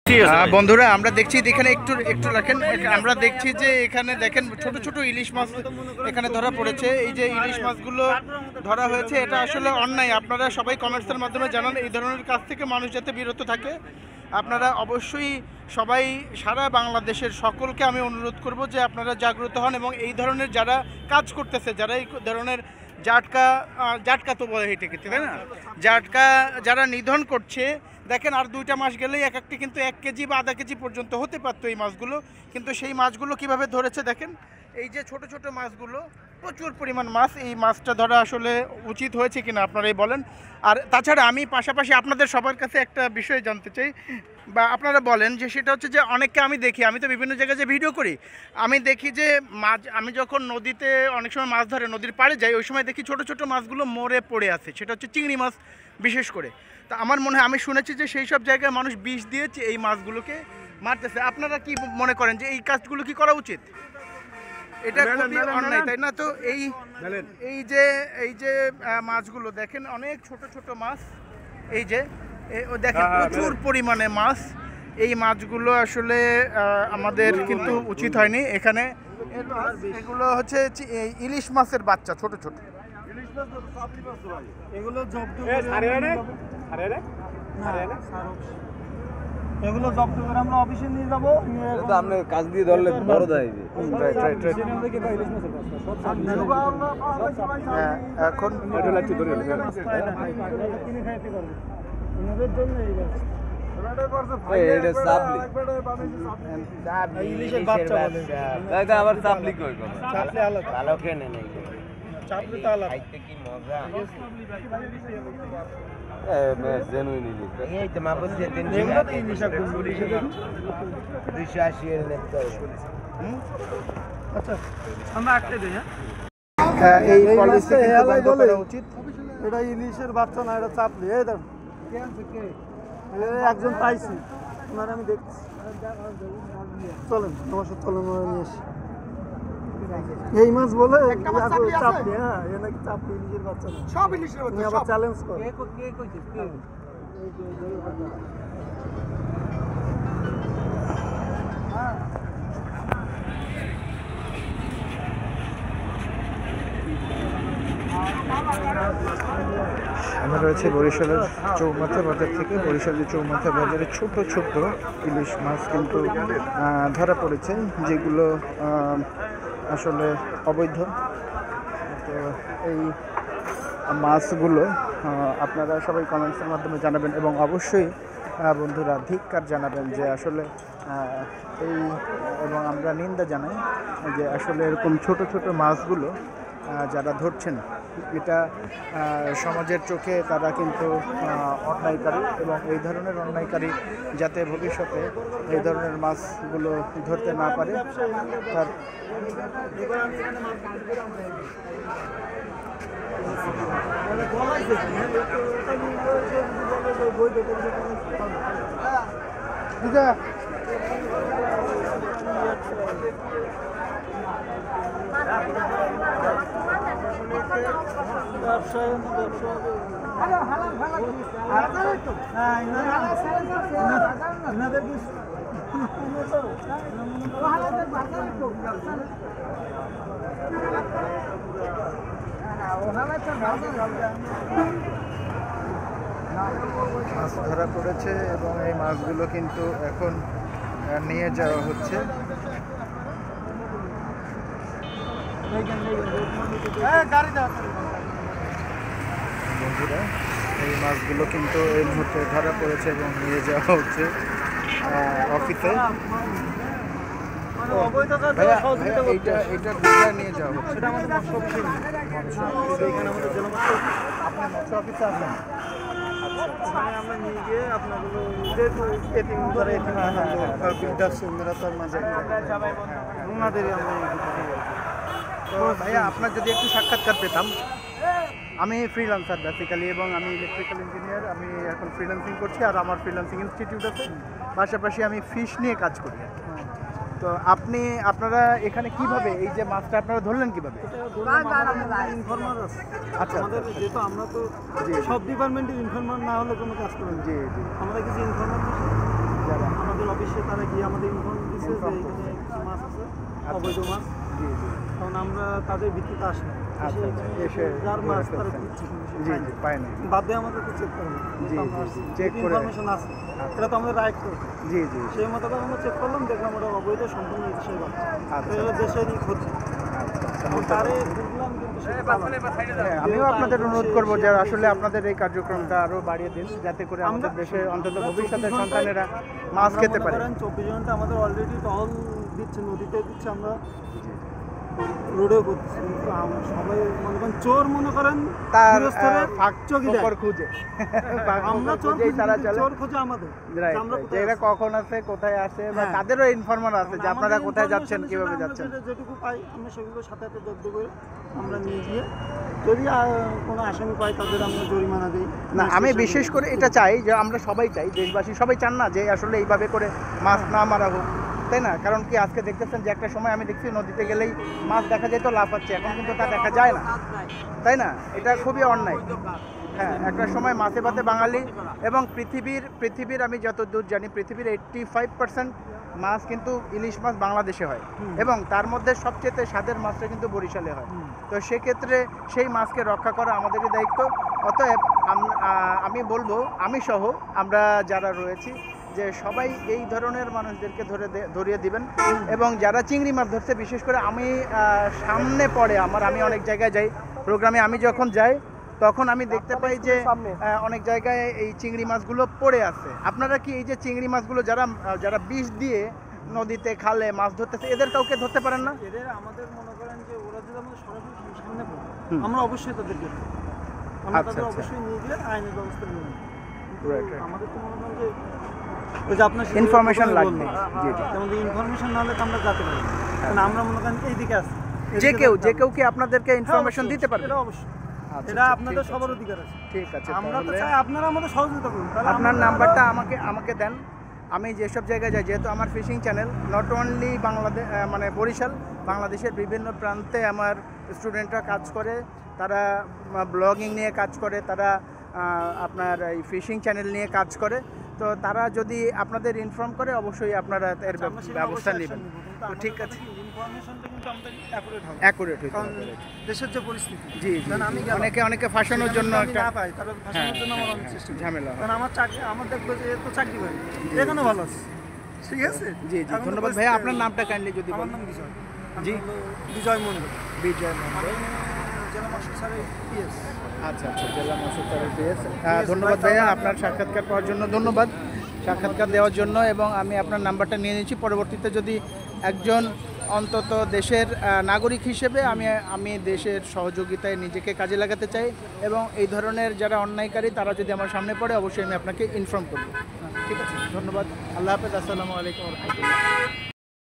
বন্ধুরা আমরা দেখছি এখানে একটু একটু রাখেন, আমরা দেখছি যে এখানে দেখেন ছোট ছোট ইলিশ মাছ এখানে ধরা পড়েছে। এই যে ইলিশ মাছগুলো ধরা হয়েছে এটা আসলে অন্যায়। আপনারা সবাই কমেন্টসের মাধ্যমে জানান এই ধরনের কাজ থেকে মানুষ যাতে বিরত থাকে। আপনারা অবশ্যই সবাই সারা বাংলাদেশের সকলকে আমি অনুরোধ করব যে আপনারা জাগ্রত হন এবং এই ধরনের যারা কাজ করতেছে, যারা এই ধরনের জাটকা তো বলে এটাকে, তাই না, জাটকা যারা নিধন করছে, দেখেন আর 2টা মাস গেলেই এক একটি কিন্তু 1 কেজি বা আধা কেজি পর্যন্ত হতে পারতো এই মাছগুলো। কিন্তু সেই মাছগুলো কিভাবে ধরেছে দেখেন, এই যে ছোট ছোট মাছগুলো, প্রচুর পরিমাণ মাছ। এই মাছটা ধরা আসলে উচিত হয়েছে কিনা আপনারাই বলেন। আর তাছাড়া আমি পাশাপাশি আপনাদের সবার কাছে একটা বিষয় জানতে চাই, বা আপনারা বলেন, যে সেটা হচ্ছে যে অনেককে আমি দেখি, আমি তো বিভিন্ন জায়গায় যে ভিডিও করি, আমি দেখি যে মাছ, আমি যখন নদীতে অনেক সময় মাছ ধরে নদীর পাড়ে যাই, ওই সময় দেখি ছোট ছোট মাছগুলো মরে পড়ে আছে, সেটা হচ্ছে চিংড়ি মাছ বিশেষ করে। তা আমার মনে হয়, আমি শুনেছি যে সেই সব জায়গায় মানুষ বিষ দিয়েছে এই মাছগুলোকে মারতেছে। আপনারা কি মনে করেন যে এই কাজগুলো কি করা উচিত? এটা খুবই অন্যায়, তাই না? তো এই যে মাছগুলো দেখেন, অনেক ছোট ছোট মাছ, এই যে দেখেন প্রচুর পরিমাণে মাছ। এই মাছগুলো আসলে আমাদের কিন্তু উচিত হয়নি এখানে। এগুলো হচ্ছে ইলিশ মাছের বাচ্চা, ছোট ছোট এগুলো জব্দ করে আমরা অফিসে নিয়ে যাবো। আমরা কাজ দিয়ে ধরলে বড় যাইবে। এখন ইলিশের বাচ্চা আবার চাপলি কই ভালো খেয়ে নেই, চাপলি তো আলাদা কি মজা। জেনুইন ইলিশ এই তো মাপস দিয়ে 280 এর নেক্সট। আচ্ছা আমরা আটকে দিই। হ্যাঁ, এই পলিসি বন্ধ করা উচিত। এটা ইলিশের বাচ্চা না, এটা চাপলি। এই দেখ একজন পাইছি, ওনার আমি দেখছি। চলেন আমার সাথে, চলেন নিয়ে এসি। এই মাছ বলে চাপলি, হ্যাঁ এ নাকি চাপলি, ইলিশের বাচ্চা না, সব ইলিশের বাচ্চা। আবার চ্যালেঞ্জ করে আমরা রয়েছে বরিশালের চৌমাথা বাজার থেকে। বরিশালের চৌমাথা বাজারে ছোট ছোট ইলিশ মাছ কিন্তু ধরা পড়েছে, যেগুলো আসলে অবৈধ। তো এই মাছগুলো আপনারা সবাই কমেন্টসের মাধ্যমে জানাবেন এবং অবশ্যই বন্ধুরা ধিক্কার জানাবেন যে আসলে এই, এবং আমরা নিন্দা জানাই যে আসলে এরকম ছোট ছোট মাছগুলো যারা ধরছেন, এটা সমাজের চোখে তারা কিন্তু অন্যায়কারী, এবং এই ধরনের অন্যায়কারী যাতে ভবিষ্যতে এই ধরনের মাছগুলো ধরতে না পারে তার মাছ ধরা পড়েছে এবং এই মাছগুলো কিন্তু এখন নিয়ে যাওয়া হচ্ছে। বন্ধুরা এই মাছগুলো কিন্তু এই মুহূর্তে ধরা পড়েছে এবং নিয়ে যাওয়া হচ্ছে অফিসে। এটা কোথায় নিয়ে যাওয়া হচ্ছে? এটা আমাদের মৎস্য অফিসে। এখানে আমাদের জেলা মৎস্য আপনার মৎস্য অফিসে আছেন? ওখানে আমরা নিয়ে গিয়ে আপনাগুলো যেহেতু এতিম যারা এতিম বৃদ্ধাশ্রমেরা তার মাঝে ওনাদেরই আমরা। তো ভাইয়া, আপনার যদি একটু সাক্ষাৎকার পেতাম। আমি ফ্রিল্যান্সার বেসিক্যালি, এবং আমি ইলেকট্রিক্যাল ইঞ্জিনিয়ার। আমি এখন ফ্রিল্যান্সিং করছি, আর আমার ফ্রিল্যান্সিং ইনস্টিটিউট আছে, পাশাপাশি আমি ফিশ নিয়ে কাজ করি। তো আপনারা এখানে কিভাবে এই যে মাছটা আপনারা ধরলেন কিভাবে? ইনফরমার আছে। আচ্ছা, আমাদের যেহেতু আমরা তো সব ডিপার্টমেন্টের ইনফরমার না হলে কোনো কাজ করি না। জি জি, আমরা কিছু ইনফরমার যারা আমাদের গিয়ে আমাদের ইনফর্ম দিচ্ছে যে এখানে কিছু মাছ আছে অবৈধ মাছ। জি জি কারণ আমরা তাদের ভিত্তিতে আসি আচ্ছা আচ্ছা এসে যার করে মাছ তারা ফেলছেন। দিচ্ছে জি জি পায় না বাদে আমাদেরকে চেক করে জি, check করে। ইনফরমেশন আছে এটা তো আমাদের রাইট করবে জি জি সেই মতো করে আমরা চেক করলাম দেখলাম ওটা অবৈধ সম্পূর্ণ দেশের বাচ্চা আচ্ছা। এটা দেশেরই ক্ষতি এবং তারে বুঝলাম কিন্তু সে পালালো। হ্যাঁ, আমিও আপনাদের অনুরোধ করবো যে আসলে আপনাদের এই কার্যক্রমটা আরো বাড়িয়ে দিন যাতে করে আমাদের দেশে অন্তত ভবিষ্যতের সন্তানেরা মাছ খেতে পারে 24 ঘন্টা আমাদের অলরেডি টহল দিচ্ছে, নদীতে দিচ্ছে, আমরা রোডেও করছি, কিন্তু সবাই মনে করেন চোর মনে করেন তার গৃহস্থের ফাঁক চৌকিদার। ফোকর খুঁজে আমরা চোর খুঁজেই তারা চলে চোর খোঁজে আমাদের Right, যে আমরা right. কোথায় যে এরা আছি। কখন আছে কোথায় আসে বা হ্যাঁ। তাদেরও ইনফরমার আছে যে আপনারা আমাদের কোথায় যাচ্ছেন information কিভাবে হিসেবে আমরা যাচ্ছেন যেটুকু পাই আমরা সেগুলো সাথে সাথে জব্দ করে আমরা নিয়ে গিয়ে যদি কোনো আসামি পাই তাদের আমরা জরিমানা দিই। না আমি বিশেষ করে এটা চাই যে আমরা সবাই চাই, দেশবাসী সবাই চান না যে আসলে এইভাবে করে মাছ না মারা হোক, তাই না? কারণ কি আজকে দেখতেছেন যে একটা সময় আমি দেখছি নদীতে গেলেই মাছ দেখা যেত লাফাচ্ছে, এখন কিন্তু তা দেখা যায় না, তাই না? এটা খুবই অন্যায়। হ্যাঁ, একটা সময় মাছে ভাতে বাঙালি এবং পৃথিবীর আমি যতদূর জানি পৃথিবীর 85% মাছ কিন্তু ইলিশ মাছ বাংলাদেশে হয় এবং তার মধ্যে সবচেয়ে স্বাদের মাছটা কিন্তু বরিশালে হয়। তো সেক্ষেত্রে সেই মাছকে রক্ষা করা আমাদেরই দায়িত্ব। অতএব আমি বলবো, আমি সহ আমরা যারা রয়েছি, যে সবাই এই ধরনের মানুষদেরকে ধরিয়ে দিবেন এবং যারা চিংড়ি মাছ ধরছে, বিশেষ করে আমি সামনে পড়ে আমি অনেক জায়গায় যাই প্রোগ্রামে, আমি যখন যাই তখন আমি দেখতে পাই যে অনেক জায়গায় এই চিংড়ি মাছগুলো পড়ে আছে। আপনারা কি এই যে চিংড়ি মাছগুলো যারা বিষ দিয়ে নদীতে খালে মাছ ধরতেছে, এদের কাউকে ধরতে পারেন না? এদের আমাদের মনে করেন যে ওরা যদি আমাদের সরাসরি সামনে পড়ে আমরা অবশ্যই তাদেরকে ধরবো। আমরা আচ্ছা, তাদের আচ্ছা। অবশ্যই নিয়ে গিয়ে আইনের ব্যবস্থা নিয়ে নেব। কিন্তু Right, right. আমাদের তো মনে করেন যে ওই যে আপনার Information লাগবে। জি, জি। আমাদের ইনফরমেশন না হলে তো আমরা যেতে পারি না। কারণ আমরা মনে করেন এইদিকে আছি, যে এদিকে কেউ যাবো। কি আপনাদেরকে হ্যাঁ, ইনফরমেশন অবশ্যই, দিতে পারবে? এটা অবশ্যই। আচ্ছা, এটা ঠিক আপনাদের আছে। সবার অধিকার আছে। ঠিক আছে, আমরা তো তাহলে চাই আপনারা আমাদের সহযোগিতা করুন। তাহলে আপনার আমরা নাম্বারটা আমাকে দেন। আমি যেসব জায়গায় যাই, যেহেতু আমার fishing channel not only Bangladesh, মানে বরিশাল, বাংলাদেশের বিভিন্ন প্রান্তে আমার স্টুডেন্টরা কাজ করে, তারা ব্লগিং নিয়ে কাজ করে, তারা আপনার এই ফিশিং চ্যানেল নিয়ে কাজ করে। তো তারা যদি আপনাদের ইনফর্ম করে অবশ্যই আপনারা এর আমরা সেটা ব্যবস্থা অবশ্যই নেবেন। action নেব। কিন্তু তো আমাদের ঠিক কথা আছে, কি, ইনফরমেশনটা কিন্তু আমাদের অ্যাকুরেট হবে। অ্যাকুরেট হইতে কারণ হবে। দেশের যে পরিস্থিতি, জি জি, কারণ আমি গেলাম, অনেকে ফাঁসানোর জন্য সেখানে যদি একটা আমি না পাই, তাহলে ফাঁসানোর জন্য আমার অনেক চেষ্টা করবে। ঝামেলা হয়। কারণ আমার চাকরি, আমার দেখবো যে এ তো চাকরি করে, এখানে ভালো আছে, ঠিক আছে? জি জি, এখন তো ধন্যবাদ পরিস্থিতি ভাইয়া। আপনার এরকম। নামটা কাইন্ডলি যদি আমার বলেন। নাম বিজয়। জি। আমি হলো বিজয় মন্ডল। বিজয় মন্ডল। আমি জেলা মৎস্য স্যারের PS। আচ্ছা আচ্ছা, জেলা মৎস্য PS। ধন্যবাদ ভাইয়া, আপনার সাক্ষাৎকার পাওয়ার জন্য ধন্যবাদ, সাক্ষাৎকার দেওয়ার জন্য। এবং আমি আপনার নাম্বারটা নিয়ে নিচ্ছি। পরবর্তীতে যদি একজন অন্তত দেশের নাগরিক হিসেবে আমি দেশের সহযোগিতায় নিজেকে কাজে লাগাতে চাই এবং এই ধরনের যারা অন্যায়কারী তারা যদি আমার সামনে পড়ে, অবশ্যই আমি আপনাকে ইনফর্ম করব। ঠিক আছে, ধন্যবাদ। আল্লাহ হাফেজ। আসসালামু আলাইকুম ওয়া রাহমাতুল্লাহ।